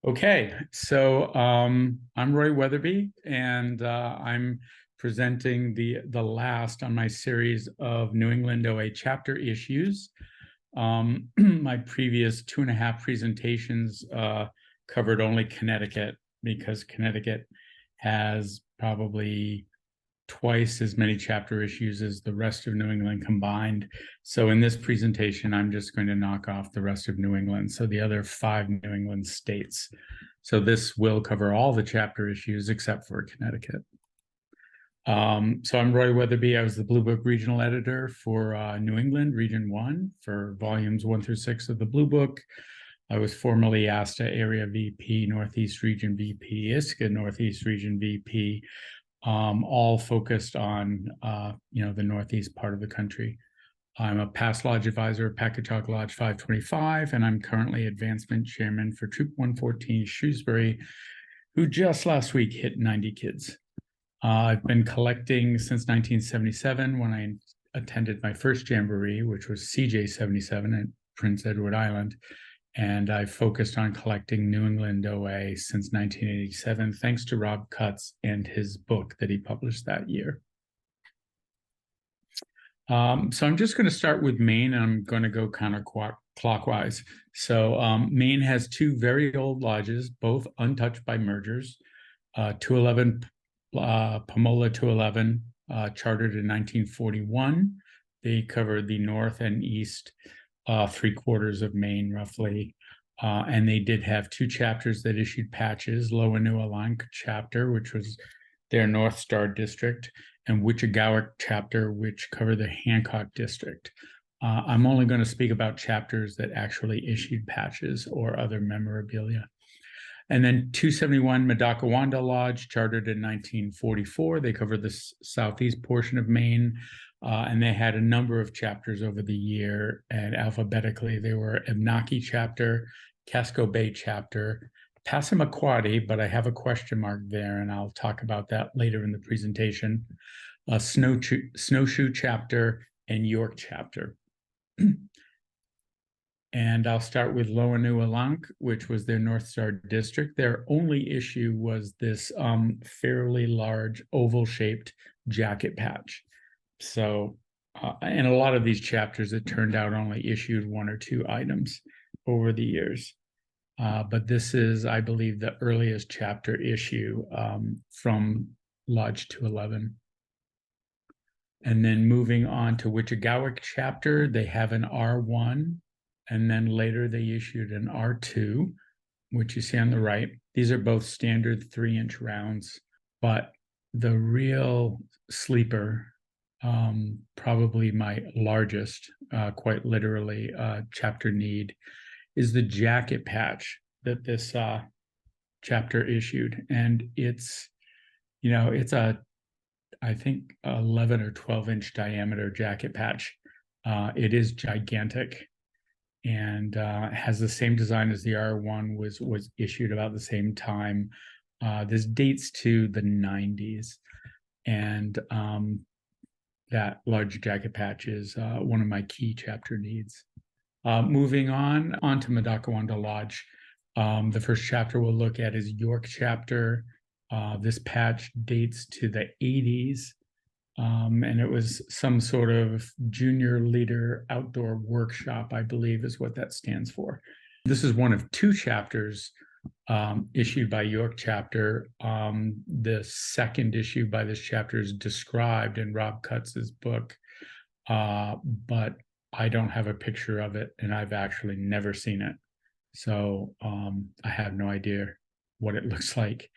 Okay, so I'm Roy Wetherbee, and I'm presenting the last on my series of New England OA chapter issues. My previous 2.5 presentations covered only Connecticut because Connecticut has probably twice as many chapter issues as the rest of New England combined. So in this presentation, I'm just going to knock off the rest of New England, so the other 5 New England states. So this will cover all the chapter issues except for Connecticut. So I'm Roy Wetherbee. I was the Blue Book regional editor for New England, Region 1, for volumes 1 through 6 of the Blue Book. I was formerly ASTA Area VP, Northeast Region VP, ISCA Northeast Region VP, all focused on the Northeast part of the country. I'm a past lodge advisor at Packagug Lodge 525, and I'm currently advancement chairman for Troop 114 Shrewsbury, who just last week hit 90 kids. I've been collecting since 1977 when I attended my first jamboree, which was CJ 77 at Prince Edward Island. And I focused on collecting New England OA since 1987, thanks to Rob Cutts and his book that he published that year. So I'm just going to start with Maine, and I'm going to go counterclockwise. So Maine has 2 very old lodges, both untouched by mergers. 211, Pomola 211, chartered in 1941. They cover the north and east 3/4 of Maine, roughly. And they did have 2 chapters that issued patches, Ojibwa Chapter, which was their North Star district, and Ojibwa Chapter, which covered the Hancock district. I'm only going to speak about chapters that actually issued patches or other memorabilia. And then 271 Madakawanda Lodge, chartered in 1944. They covered the southeast portion of Maine. And they had a number of chapters over the year, and alphabetically they were Abnaki Chapter, Casco Bay Chapter, Passamaquoddy, but I have a question mark there, and I'll talk about that later in the presentation, Snowshoe Chapter, and York Chapter. And I'll start with Loanualank, which was their North Star district. Their only issue was this fairly large oval-shaped jacket patch. So, in a lot of these chapters, it turned out only issued 1 or 2 items over the years. But this is, I believe, the earliest chapter issue from Lodge 211. And then moving on to Ojibwa Chapter, they have an R1, and then later they issued an R2, which you see on the right. These are both standard 3-inch rounds, but the real sleeper, probably my largest, quite literally, chapter need, is the jacket patch that this chapter issued. And it's a, I think, 11 or 12-inch diameter jacket patch. It is gigantic, and has the same design as the R1, was issued about the same time. This dates to the 90s, and that large jacket patch is one of my key chapter needs. Moving on to Madakawanda Lodge. The first chapter we'll look at is York Chapter. This patch dates to the 80s, and it was some sort of junior leader outdoor workshop, I believe is what that stands for. This is one of 2 chapters issued by York Chapter. The second issue by this chapter is described in Rob Cutts's book, but I don't have a picture of it, and I've actually never seen it. So I have no idea what it looks like.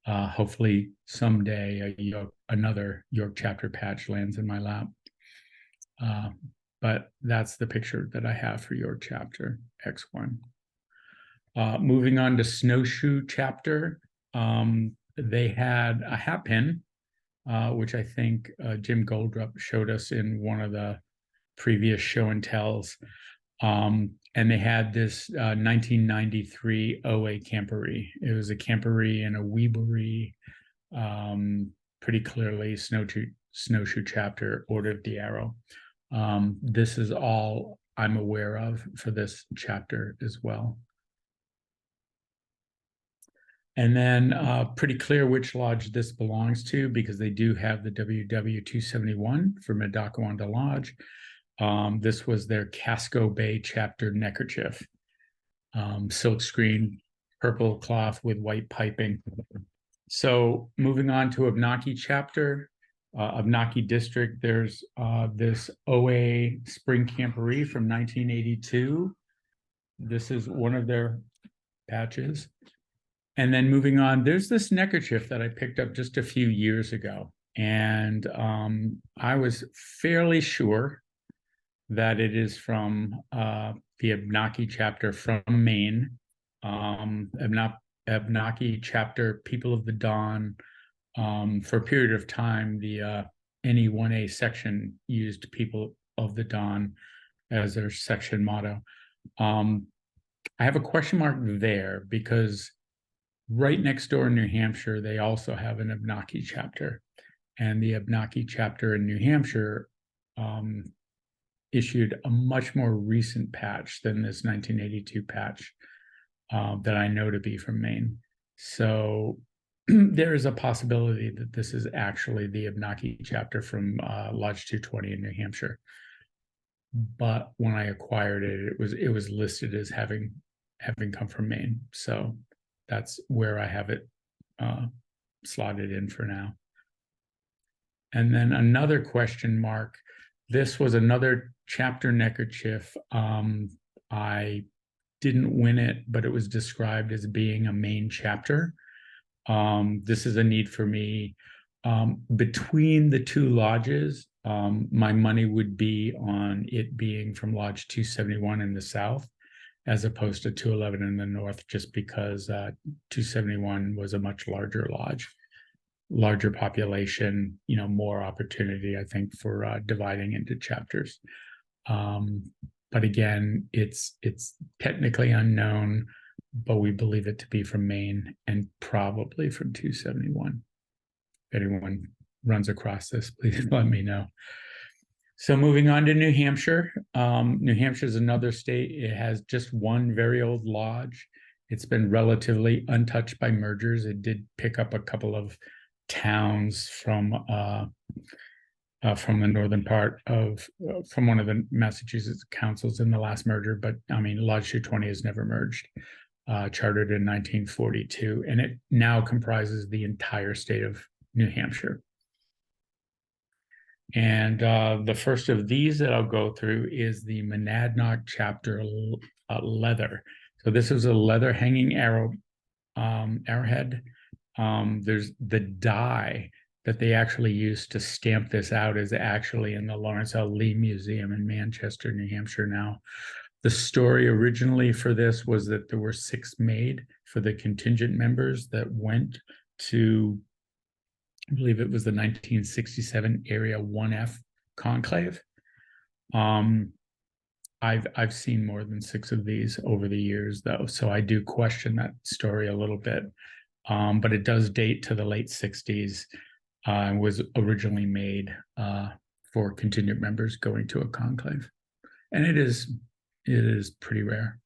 Hopefully someday another York Chapter patch lands in my lap. But that's the picture that I have for York Chapter X1. Moving on to Snowshoe Chapter, they had a hat pin, which I think Jim Goldrup showed us in one of the previous show and tells. And they had this 1993 OA camporee. It was a camporee and a weebaree, pretty clearly Snowshoe Chapter, Order of the Arrow. This is all I'm aware of for this chapter as well. And then pretty clear which lodge this belongs to, because they do have the WW 271 for Medakawanda Lodge. This was their Casco Bay chapter neckerchief, silk screen, purple cloth with white piping. So moving on to Abnaki chapter, Abnaki district, there's this OA spring camporee from 1982. This is one of their patches. And then moving on, there's this neckerchief that I picked up just a few years ago. And I was fairly sure that it is from the Abnaki chapter from Maine. Abnaki chapter, People of the Dawn. For a period of time, the NE1A section used People of the Dawn as their section motto. I have a question mark there because right next door in New Hampshire, they also have an Abnaki chapter. And the Abnaki chapter in New Hampshire issued a much more recent patch than this 1982 patch that I know to be from Maine. So there is a possibility that this is actually the Abnaki chapter from Lodge 220 in New Hampshire. But when I acquired it, it was listed as having come from Maine. So that's where I have it slotted in for now. And then another question mark. This was another chapter neckerchief. I didn't win it, but it was described as being a Maine chapter. This is a need for me. Between the two lodges, my money would be on it being from Lodge 271 in the south, as opposed to 211 in the north, just because 271 was a much larger lodge, larger population, more opportunity, I think, for dividing into chapters. But again, it's technically unknown, but we believe it to be from Maine and probably from 271. If anyone runs across this, please let me know. So moving on to New Hampshire. New Hampshire is another state. It has just one very old lodge. It's been relatively untouched by mergers. It did pick up a couple of towns from the northern part of, from one of the Massachusetts councils in the last merger. But I mean, Lodge 220 has never merged, chartered in 1942, and it now comprises the entire state of New Hampshire. And the first of these that I'll go through is the Monadnock chapter leather. So this is a leather hanging arrowhead. There's the die that they actually used to stamp this out is actually in the Lawrence L. Lee Museum in Manchester, New Hampshire now. The story originally for this was that there were 6 made for the contingent members that went to, I believe it was the 1967 Area 1F conclave. I've seen more than 6 of these over the years, though, so I do question that story a little bit. But it does date to the late 60s. Was originally made for contingent members going to a conclave, and it is pretty rare.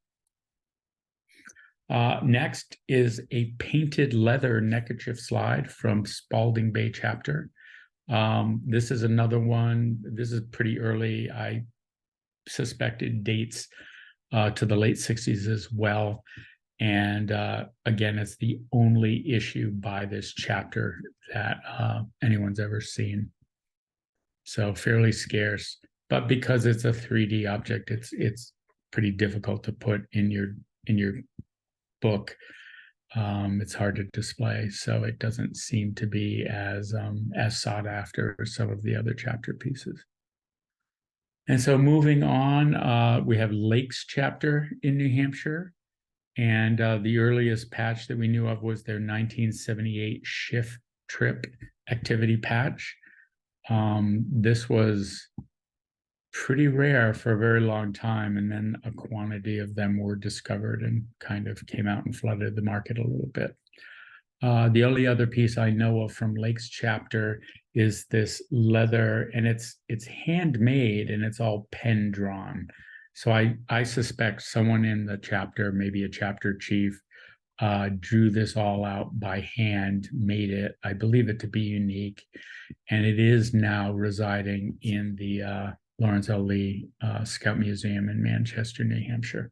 Next is a painted leather neckerchief slide from Spalding Bay chapter. This is another one. This is pretty early. I suspect it dates to the late 60s as well. And again, it's the only issue by this chapter that anyone's ever seen. So fairly scarce, but because it's a 3D object, it's pretty difficult to put in your book. It's hard to display, so it doesn't seem to be as sought after as some of the other chapter pieces. And so moving on, we have Lakes chapter in New Hampshire. And the earliest patch that we knew of was their 1978 shift trip activity patch. This was pretty rare for a very long time, and then a quantity of them were discovered and kind of came out and flooded the market a little bit. The only other piece I know of from Lakes chapter is this leather, and it's handmade and it's all pen drawn. So I suspect someone in the chapter, maybe a chapter chief, drew this all out by hand, made it, I believe it to be unique, and it is now residing in the Lawrence L. Lee Scout Museum in Manchester, New Hampshire.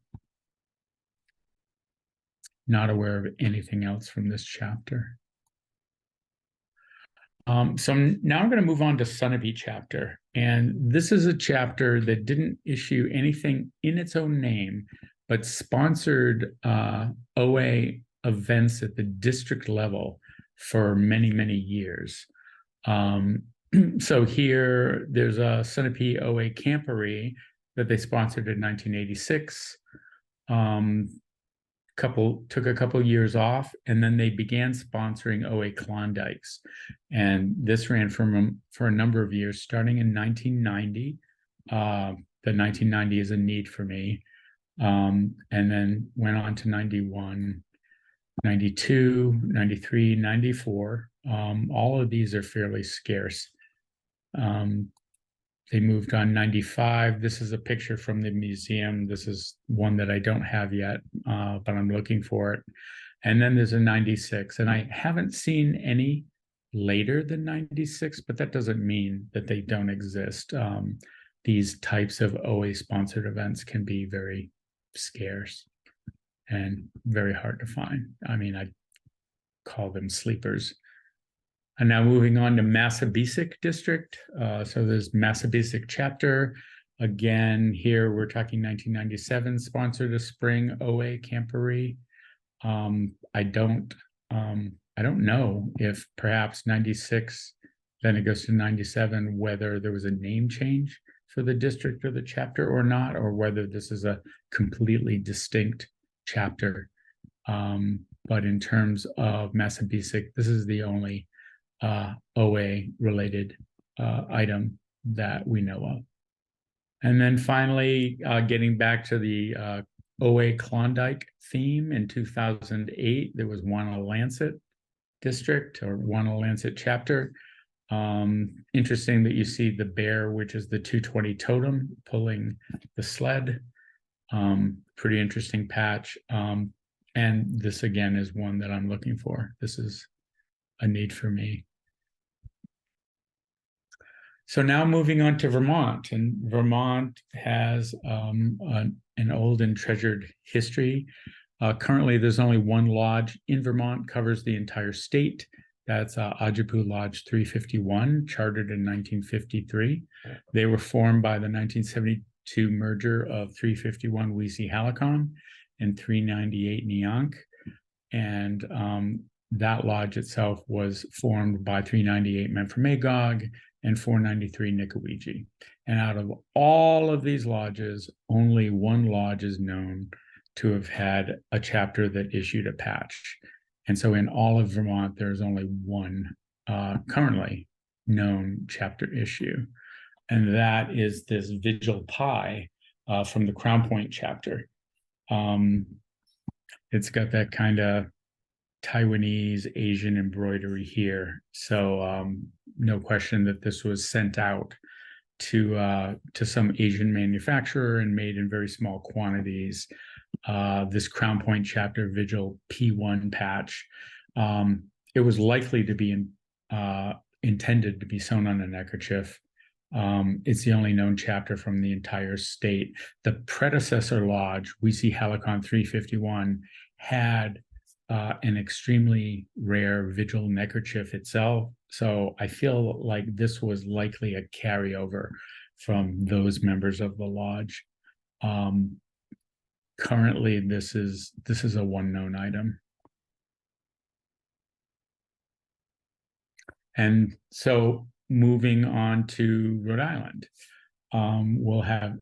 Not aware of anything else from this chapter. So now I'm going to move on to Sunapee chapter. And this is a chapter that didn't issue anything in its own name, but sponsored OA events at the district level for many, many years. So here there's a Sunapee OA camporee that they sponsored in 1986. Took a couple years off, and then they began sponsoring OA Klondikes, and this ran for a number of years, starting in 1990. The 1990 is a need for me, and then went on to 91, 92, 93, 94. All of these are fairly scarce. They moved on 95. This is a picture from the museum. This is one that I don't have yet, but I'm looking for it. And then there's a 96, and I haven't seen any later than 96, but that doesn't mean that they don't exist. These types of OA-sponsored events can be very scarce and very hard to find. I mean, I call them sleepers. And now moving on to Massabesic district. So there's Massabesic chapter. Again, here we're talking 1997, sponsored a spring OA camporee. I don't know if perhaps 96, then it goes to 97, whether there was a name change for the district or the chapter or not, or whether this is a completely distinct chapter. But in terms of Massabesic, this is the only OA related item that we know of. And then finally, getting back to the OA Klondike theme, in 2008, there was Wanalancet district or Wanalancet chapter. Interesting that you see the bear, which is the 220 totem, pulling the sled. Pretty interesting patch. And this again is one that I'm looking for. This is a need for me. So now moving on to Vermont, and Vermont has an old and treasured history. Currently, there's only one lodge in Vermont, covers the entire state. That's Ojibwa Lodge 351, chartered in 1953. They were formed by the 1972 merger of 351 Wisi Hala'con and 398 Neonk. And that lodge itself was formed by 398 Memphremagog and 493 Nicowegie. And out of all of these lodges, only one lodge is known to have had a chapter that issued a patch. And so in all of Vermont, there's only one currently known chapter issue. And that is this Vigil Pie from the Crown Point chapter. It's got that kind of Taiwanese Asian embroidery here. So no question that this was sent out to some Asian manufacturer and made in very small quantities. This Crown Point chapter Vigil P1 patch, it was likely to be intended to be sewn on a neckerchief. It's the only known chapter from the entire state. The predecessor lodge, Wisi Hala'con 351, had an extremely rare Vigil neckerchief itself. So I feel like this was likely a carryover from those members of the lodge. Currently, this is a one known item. And so moving on to Rhode Island, we'll have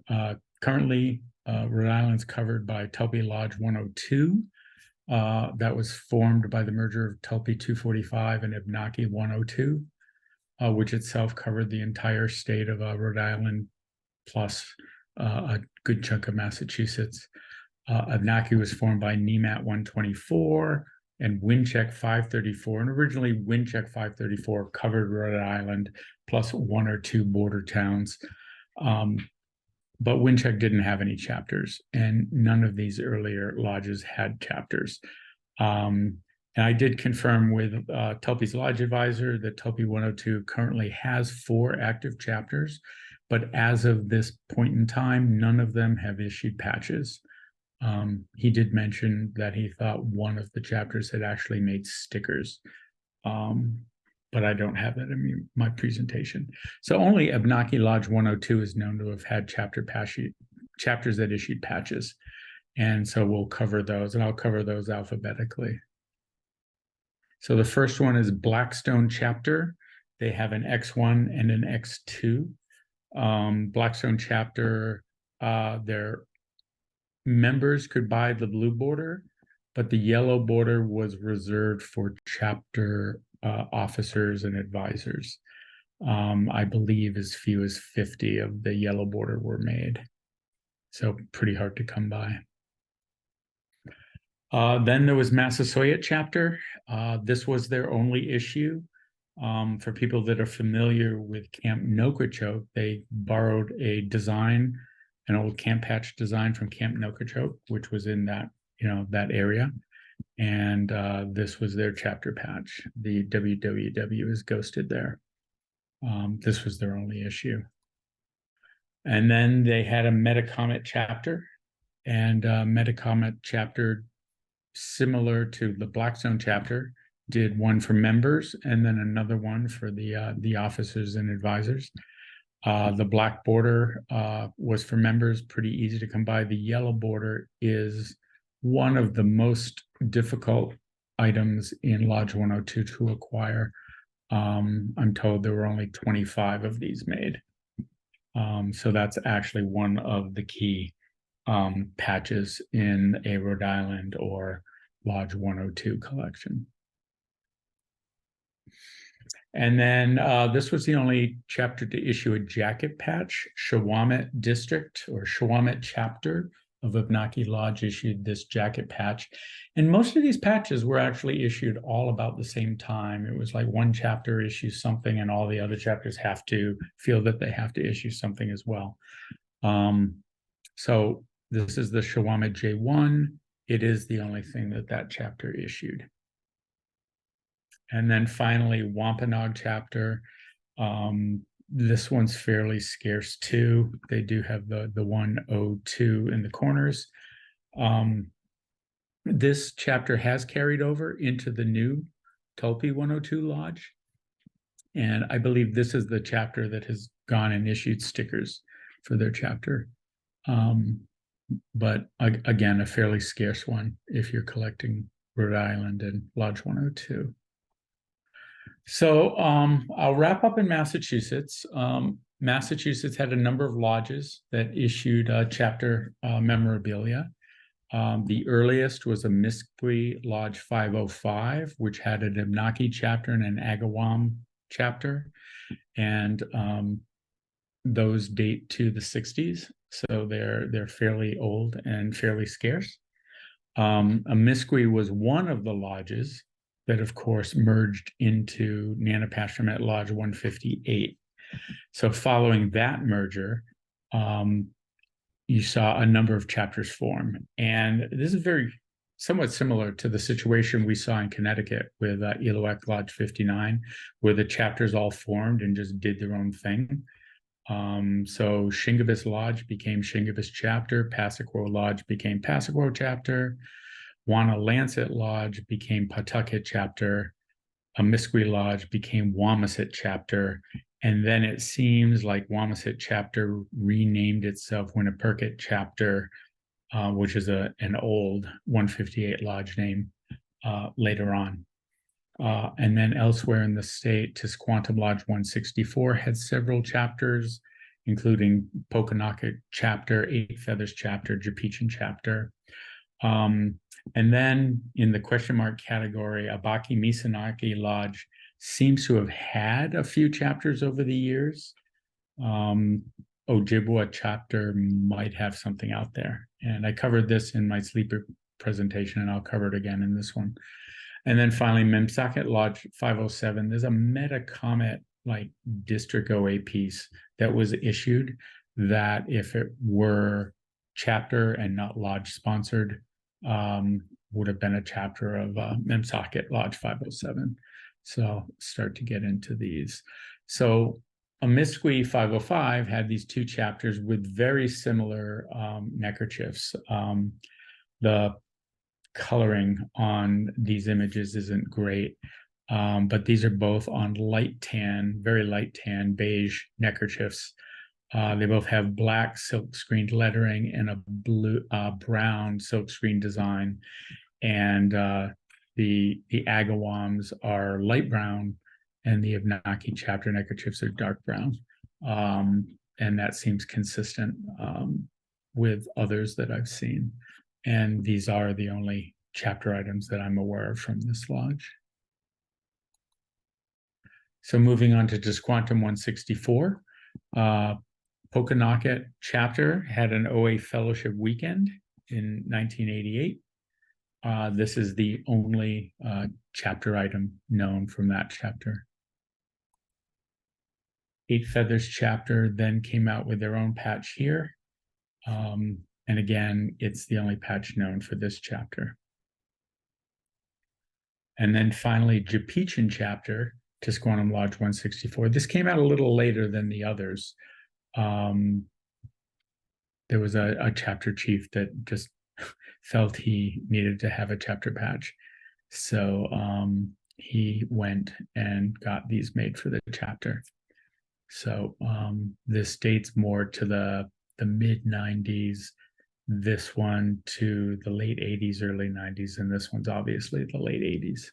currently Rhode Island's covered by Tulpe Lodge 102. That was formed by the merger of Tulpe 245 and Abnaki 102, which itself covered the entire state of Rhode Island, plus a good chunk of Massachusetts. Abnaki was formed by NEMAT 124 and Windcheck 534. And originally, Windcheck 534 covered Rhode Island, plus one or two border towns. But Windcheck didn't have any chapters, and none of these earlier lodges had chapters. And I did confirm with Tulpe's Lodge advisor that Tulpe 102 currently has 4 active chapters, but as of this point in time, none of them have issued patches. He did mention that he thought one of the chapters had actually made stickers, but I don't have that in my presentation. So only Abnaki Lodge 102 is known to have had chapters that issued patches. And so we'll cover those, and I'll cover those alphabetically. So the first one is Blackstone Chapter. They have an X1 and an X2. Blackstone Chapter, their members could buy the blue border, but the yellow border was reserved for chapter officers and advisors. I believe as few as 50 of the yellow border were made. So pretty hard to come by. Then there was Massasoit Chapter. This was their only issue. For people that are familiar with Camp Nookwochok, they borrowed a design, an old camp patch design from Camp Nookwochok, which was in that, that area. And this was their chapter patch. The WWW is ghosted there. This was their only issue. And then they had a Metacomet Chapter, and Metacomet Chapter, similar to the Blackstone Chapter, did one for members and then another one for the officers and advisors. The black border was for members, pretty easy to come by. The yellow border is one of the most difficult items in Lodge 102 to acquire. I'm told there were only 25 of these made. So that's actually one of the key patches in a Rhode Island or Lodge 102 collection. And then this was the only chapter to issue a jacket patch. Shawamet District or Shawamet Chapter of Abnaki Lodge issued this jacket patch. And most of these patches were actually issued all about the same time. It was like one chapter issues something and all the other chapters have to feel that they have to issue something as well. So this is the Shawamet J1. It is the only thing that chapter issued. And then finally, Wampanoag Chapter. This one's fairly scarce too. They do have the 102 in the corners. This chapter has carried over into the new Tulpe 102 Lodge. And I believe this is the chapter that has gone and issued stickers for their chapter. But again, a fairly scarce one if you're collecting Rhode Island and Lodge 102. So I'll wrap up in Massachusetts. Massachusetts had a number of lodges that issued chapter memorabilia. The earliest was a Miskwe Lodge 505, which had an Abnaki chapter and an Agawam chapter. And those date to the 60s. So they're fairly old and fairly scarce. A Miskwe was one of the lodges that, of course, merged into Nanopastromet Lodge 158. So following that merger, you saw a number of chapters form. And this is somewhat similar to the situation we saw in Connecticut with Eloak Lodge 59, where the chapters all formed and just did their own thing. So Shingebis Lodge became Shingebis Chapter, Passaquo Lodge became Passaquo Chapter, Wanalancet Lodge became Pawtucket Chapter, Miskwe Lodge became Wamasett Chapter, and then it seems like Wamasett Chapter renamed itself Winniperket Chapter, which is an old 158 Lodge name later on. And then elsewhere in the state, Tisquantum Lodge 164 had several chapters, including Pokanoket Chapter, Eight Feathers Chapter, Japichan Chapter. And then in the question mark category, Abaki Misanaki Lodge seems to have had a few chapters over the years. Ojibwa Chapter might have something out there. And I covered this in my sleeper presentation, and I'll cover it again in this one. And then finally, Memsaket Lodge 507. There's a Metacomet like District OA piece that was issued that if it were chapter and not lodge sponsored, would have been a chapter of Memsocket Lodge 507. So I'll start to get into these. So Amisqui 505 had these two chapters with very similar neckerchiefs. The coloring on these images isn't great, but these are both on light tan, very light tan, beige neckerchiefs. They both have black silk screened lettering and a blue, brown silk screen design. And the agawams are light brown, and the Abenaki chapter neckerchiefs are dark brown. And that seems consistent with others that I've seen. And these are the only chapter items that I'm aware of from this lodge. So moving on to Tisquantum 164, Pokanoket chapter had an OA fellowship weekend in 1988. This is the only chapter item known from that chapter. Eight Feathers chapter then came out with their own patch here. And again, it's the only patch known for this chapter. And then finally, Japichan chapter, Tisquantum Lodge 164. This came out a little later than the others. There was a chapter chief that just felt he needed to have a chapter patch. So he went and got these made for the chapter. So this dates more to the mid 90s, this one to the late 80s, early 90s, and this one's obviously the late 80s.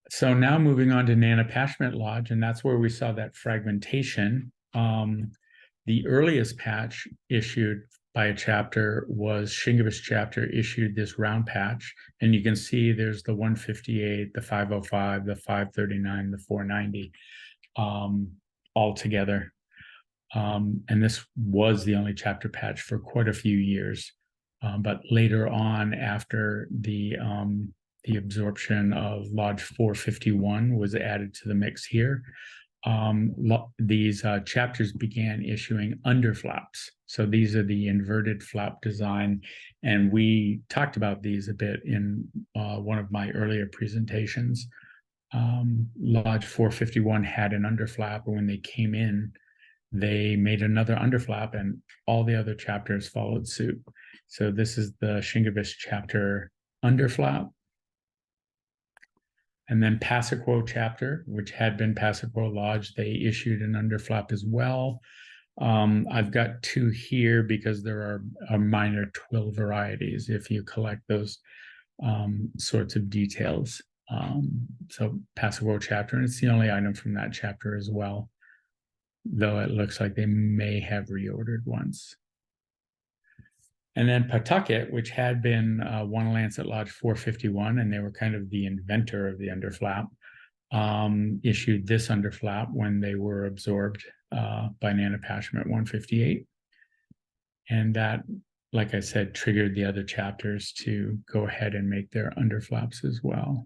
So now moving on to Nanapashmet Lodge, and that's where we saw that fragmentation. The earliest patch issued by a chapter was Shingebis chapter issued this round patch, and you can see there's the 158, the 505, the 539, the 490 all together. And this was the only chapter patch for quite a few years. But later on, after the absorption of Lodge 451 was added to the mix here, these chapters began issuing underflaps. So these are the inverted flap design. And we talked about these a bit in one of my earlier presentations. Lodge 451 had an underflap, and when they came in, they made another underflap, and all the other chapters followed suit. So this is the Shingebis chapter underflap. And then Passaquo chapter, which had been Passaquo Lodge, they issued an underflap as well. I've got two here because there are minor twill varieties if you collect those sorts of details. So Passaquo chapter, and it's the only item from that chapter as well, though it looks like they may have reordered once. And then Pawtucket, which had been One Lancet Lodge 451, and they were kind of the inventor of the underflap, issued this underflap when they were absorbed by Nanapashmet 158. And that, like I said, triggered the other chapters to go ahead and make their underflaps as well.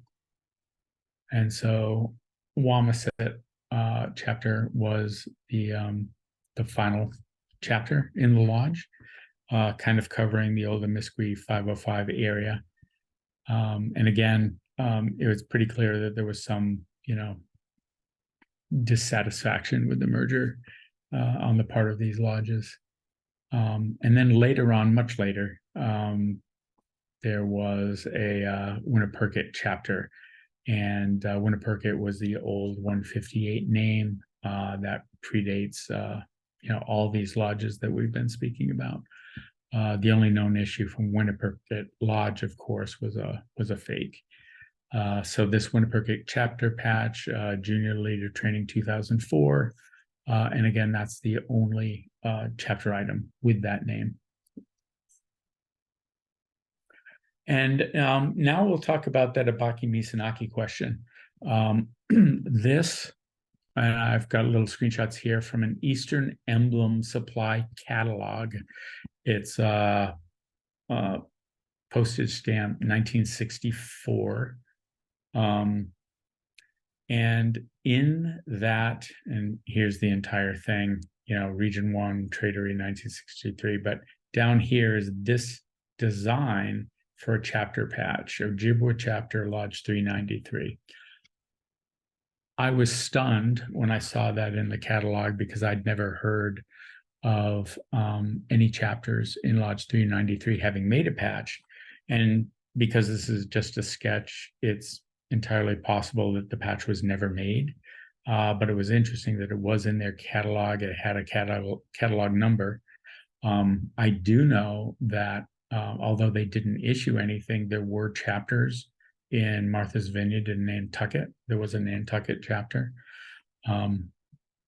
And so Wamasett chapter was the final chapter in the lodge, kind of covering the old Amisqui 505 area. And again, it was pretty clear that there was some, dissatisfaction with the merger on the part of these lodges. And then later on, much later, there was a Winniperkett chapter, and Winniperkett was the old 158 name that predates, all these lodges that we've been speaking about. The only known issue from Winniperkett Lodge, of course, was a fake. So this Winniperkett chapter patch, Junior Leader Training 2004, and again, that's the only chapter item with that name. And now we'll talk about that Abaki Misanaki question. This, and I've got little screenshots here from an Eastern Emblem Supply catalog. It's postage stamp 1964. And in that, and here's the entire thing, Region 1, Tradery 1963, but down here is this design for a chapter patch, Ojibwa Chapter, Lodge 393. I was stunned when I saw that in the catalog because I'd never heard of any chapters in Lodge 393 having made a patch. And because this is just a sketch, it's entirely possible that the patch was never made. But it was interesting that it was in their catalog. It had a catalog number. I do know that although they didn't issue anything, there were chapters in Martha's Vineyard in Nantucket. There was a Nantucket chapter.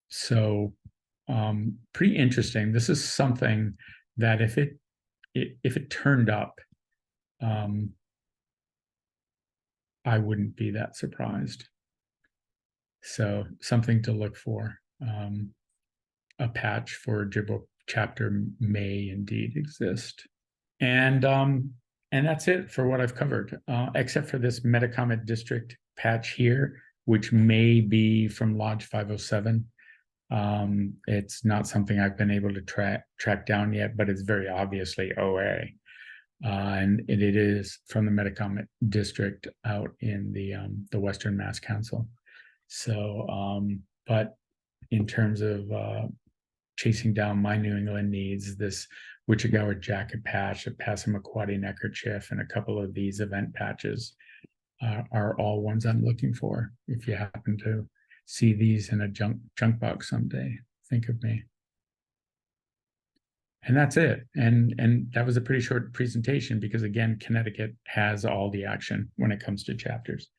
So pretty interesting. This is something that if it turned up, I wouldn't be that surprised. So something to look for. A patch for Ojibwa Chapter may indeed exist. And that's it for what I've covered, except for this Metacomet District patch here, which may be from Lodge 507. It's not something I've been able to track down yet, but it's very obviously OA. And it is from the Metacomet District out in the Western Mass Council. So, but in terms of chasing down my New England needs, this Wichita jacket patch, a Passamaquoddy neckerchief, and a couple of these event patches are all ones I'm looking for. If you happen to see these in a junk box someday, think of me. And that's it. And that was a pretty short presentation because, again, Connecticut has all the action when it comes to chapters.